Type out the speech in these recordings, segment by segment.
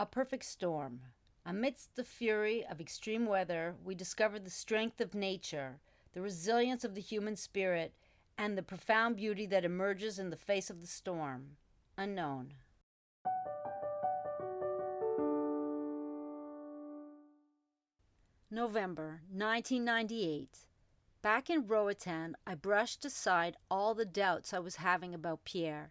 A perfect storm. Amidst the fury of extreme weather, we discover the strength of nature, the resilience of the human spirit, and the profound beauty that emerges in the face of the storm. Unknown. November 1998. Back in Roatán, I brushed aside all the doubts I was having about Pierre.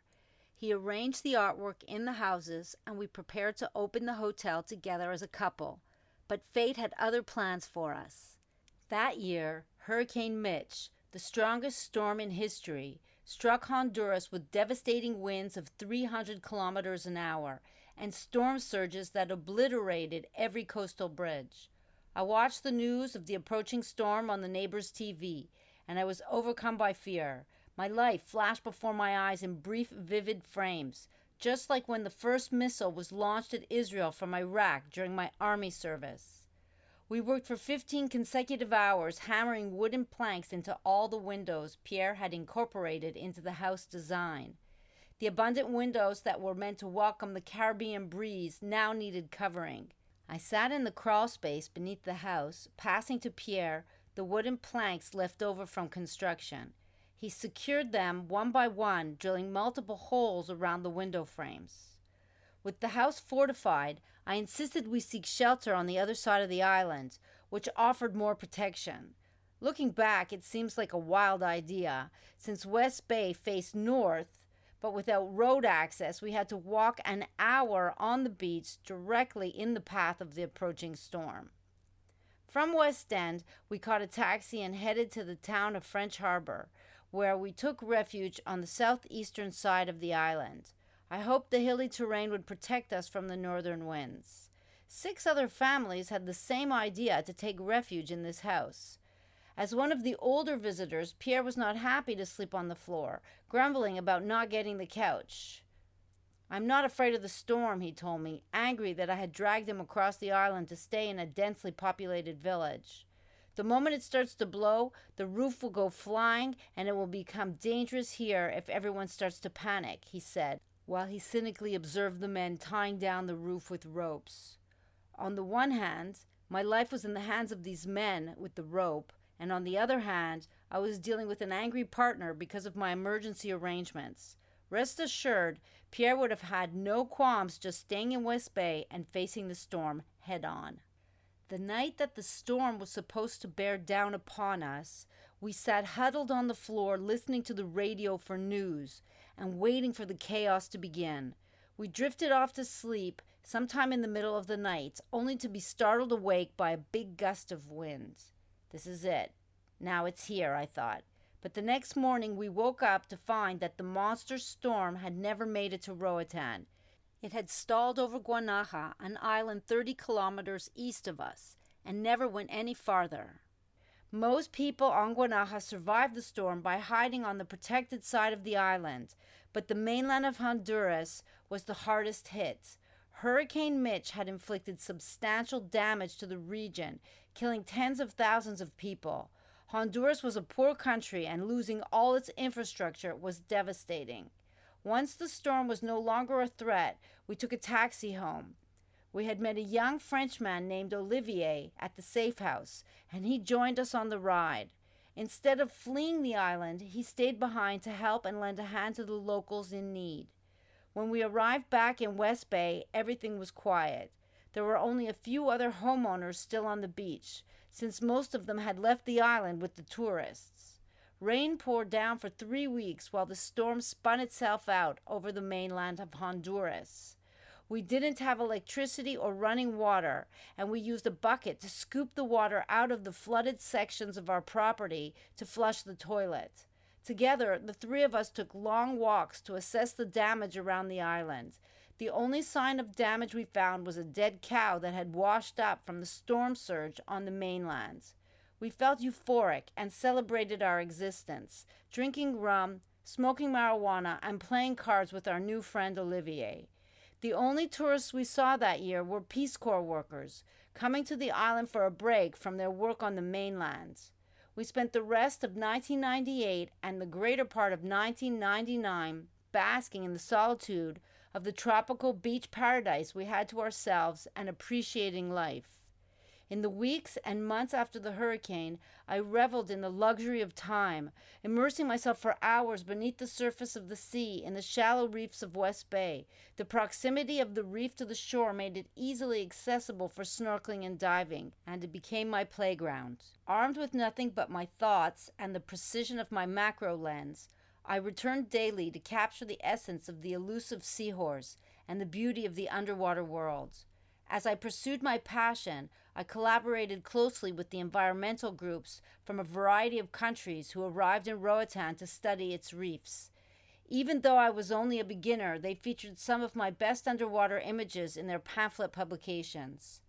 He arranged the artwork in the houses, and we prepared to open the hotel together as a couple. But fate had other plans for us. That year, Hurricane Mitch, the strongest storm in history, struck Honduras with devastating winds of 300 kilometers an hour and storm surges that obliterated every coastal bridge. I watched the news of the approaching storm on the neighbor's TV, and I was overcome by fear. My life flashed before my eyes in brief, vivid frames, just like when the first missile was launched at Israel from Iraq during my army service. We worked for 15 consecutive hours, hammering wooden planks into all the windows Pierre had incorporated into the house design. The abundant windows that were meant to welcome the Caribbean breeze now needed covering. I sat in the crawl space beneath the house, passing to Pierre the wooden planks left over from construction. He secured them one by one, drilling multiple holes around the window frames. With the house fortified, I insisted we seek shelter on the other side of the island, which offered more protection. Looking back, it seems like a wild idea, since West Bay faced north, but without road access, we had to walk an hour on the beach directly in the path of the approaching storm. From West End, we caught a taxi and headed to the town of French Harbor, where we took refuge on the southeastern side of the island. I hoped the hilly terrain would protect us from the northern winds. 6 other families had the same idea to take refuge in this house. As one of the older visitors, Pierre was not happy to sleep on the floor, grumbling about not getting the couch. "I'm not afraid of the storm," he told me, angry that I had dragged him across the island to stay in a densely populated village. "The moment it starts to blow, the roof will go flying, and it will become dangerous here if everyone starts to panic," he said, while he cynically observed the men tying down the roof with ropes. On the one hand, my life was in the hands of these men with the rope, and on the other hand, I was dealing with an angry partner because of my emergency arrangements. Rest assured, Pierre would have had no qualms just staying in West Bay and facing the storm head on. The night that the storm was supposed to bear down upon us, we sat huddled on the floor listening to the radio for news and waiting for the chaos to begin. We drifted off to sleep sometime in the middle of the night, only to be startled awake by a big gust of wind. This is it. Now it's here, I thought. But the next morning we woke up to find that the monster storm had never made it to Roatán. It had stalled over Guanaja, an island 30 kilometers east of us, and never went any farther. Most people on Guanaja survived the storm by hiding on the protected side of the island, but the mainland of Honduras was the hardest hit. Hurricane Mitch had inflicted substantial damage to the region, killing tens of thousands of people. Honduras was a poor country, and losing all its infrastructure was devastating. Once the storm was no longer a threat, we took a taxi home. We had met a young Frenchman named Olivier at the safe house, and he joined us on the ride. Instead of fleeing the island, he stayed behind to help and lend a hand to the locals in need. When we arrived back in West Bay, everything was quiet. There were only a few other homeowners still on the beach, since most of them had left the island with the tourists. Rain poured down for 3 weeks while the storm spun itself out over the mainland of Honduras. We didn't have electricity or running water, and we used a bucket to scoop the water out of the flooded sections of our property to flush the toilet. Together, the 3 of us took long walks to assess the damage around the island. The only sign of damage we found was a dead cow that had washed up from the storm surge on the mainland. We felt euphoric and celebrated our existence, drinking rum, smoking marijuana, and playing cards with our new friend Olivier. The only tourists we saw that year were Peace Corps workers, coming to the island for a break from their work on the mainland. We spent the rest of 1998 and the greater part of 1999 basking in the solitude of the tropical beach paradise we had to ourselves and appreciating life. In the weeks and months after the hurricane, I reveled in the luxury of time, immersing myself for hours beneath the surface of the sea in the shallow reefs of West Bay. The proximity of the reef to the shore made it easily accessible for snorkeling and diving, and it became my playground. Armed with nothing but my thoughts and the precision of my macro lens, I returned daily to capture the essence of the elusive seahorse and the beauty of the underwater world. As I pursued my passion, I collaborated closely with the environmental groups from a variety of countries who arrived in Roatán to study its reefs. Even though I was only a beginner, they featured some of my best underwater images in their pamphlet publications.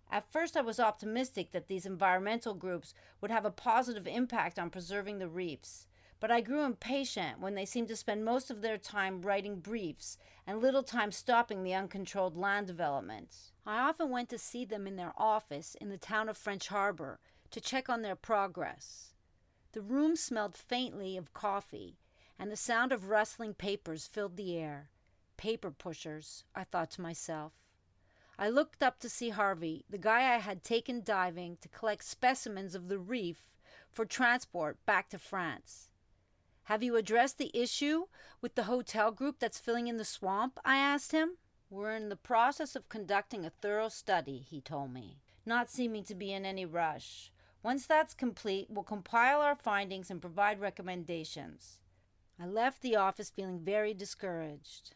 At first, I was optimistic that these environmental groups would have a positive impact on preserving the reefs. But I grew impatient when they seemed to spend most of their time writing briefs and little time stopping the uncontrolled land development. I often went to see them in their office in the town of French Harbor to check on their progress. The room smelled faintly of coffee, and the sound of rustling papers filled the air. Paper pushers, I thought to myself. I looked up to see Harvey, the guy I had taken diving to collect specimens of the reef for transport back to France. "Have you addressed the issue with the hotel group that's filling in the swamp?" I asked him. "We're in the process of conducting a thorough study," he told me, not seeming to be in any rush. "Once that's complete, we'll compile our findings and provide recommendations." I left the office feeling very discouraged.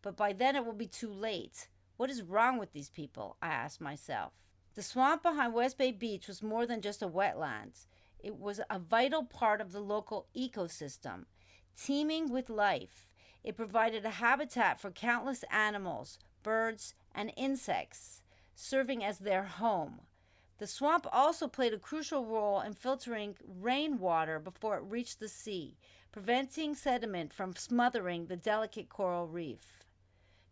But by then it will be too late. What is wrong with these people? I asked myself. The swamp behind West Bay Beach was more than just a wetland. It was a vital part of the local ecosystem, teeming with life. It provided a habitat for countless animals, birds, and insects, serving as their home. The swamp also played a crucial role in filtering rainwater before it reached the sea, preventing sediment from smothering the delicate coral reef.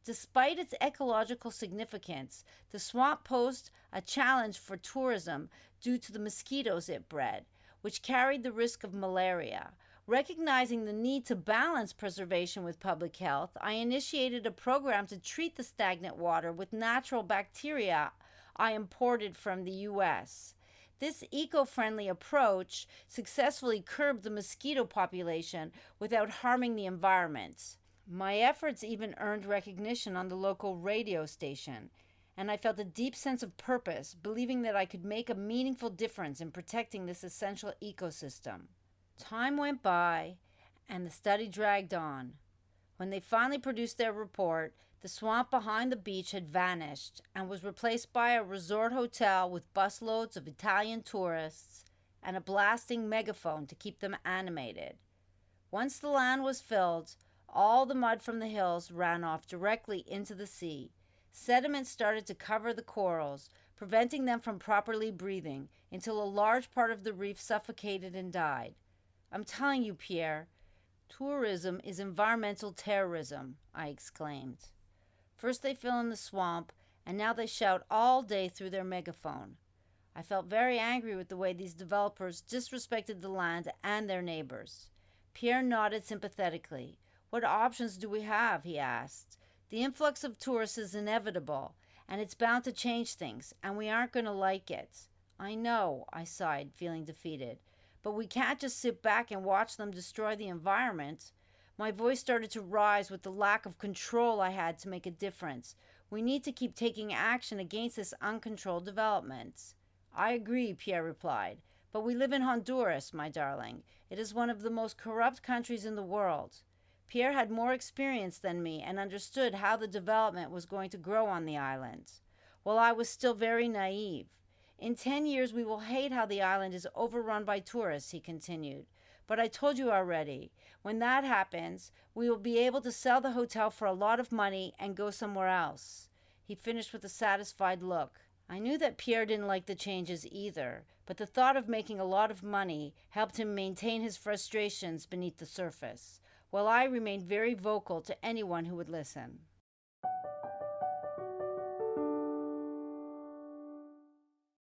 Despite its ecological significance, the swamp posed a challenge for tourism due to the mosquitoes it bred, which carried the risk of malaria. Recognizing the need to balance preservation with public health, I initiated a program to treat the stagnant water with natural bacteria I imported from the U.S. This eco-friendly approach successfully curbed the mosquito population without harming the environment. My efforts even earned recognition on the local radio station, and I felt a deep sense of purpose, believing that I could make a meaningful difference in protecting this essential ecosystem. Time went by, and the study dragged on. When they finally produced their report, the swamp behind the beach had vanished and was replaced by a resort hotel with busloads of Italian tourists and a blasting megaphone to keep them animated. Once the land was filled, all the mud from the hills ran off directly into the sea. Sediment started to cover the corals, preventing them from properly breathing, until a large part of the reef suffocated and died. "I'm telling you, Pierre, tourism is environmental terrorism," I exclaimed. First they fill in the swamp, and now they shout all day through their megaphone. I felt very angry with the way these developers disrespected the land and their neighbors. Pierre nodded sympathetically. "What options do we have?" he asked. "The influx of tourists is inevitable, and it's bound to change things, and we aren't going to like it." "I know," I sighed, feeling defeated. "But we can't just sit back and watch them destroy the environment." My voice started to rise with the lack of control I had to make a difference. "We need to keep taking action against this uncontrolled development." "I agree," Pierre replied. "But we live in Honduras, my darling. It is one of the most corrupt countries in the world." Pierre had more experience than me and understood how the development was going to grow on the island, while I was still very naive. "In 10 years we will hate how the island is overrun by tourists," he continued. "But I told you already, when that happens, we will be able to sell the hotel for a lot of money and go somewhere else." He finished with a satisfied look. I knew that Pierre didn't like the changes either, but the thought of making a lot of money helped him maintain his frustrations beneath the surface, while I remained very vocal to anyone who would listen.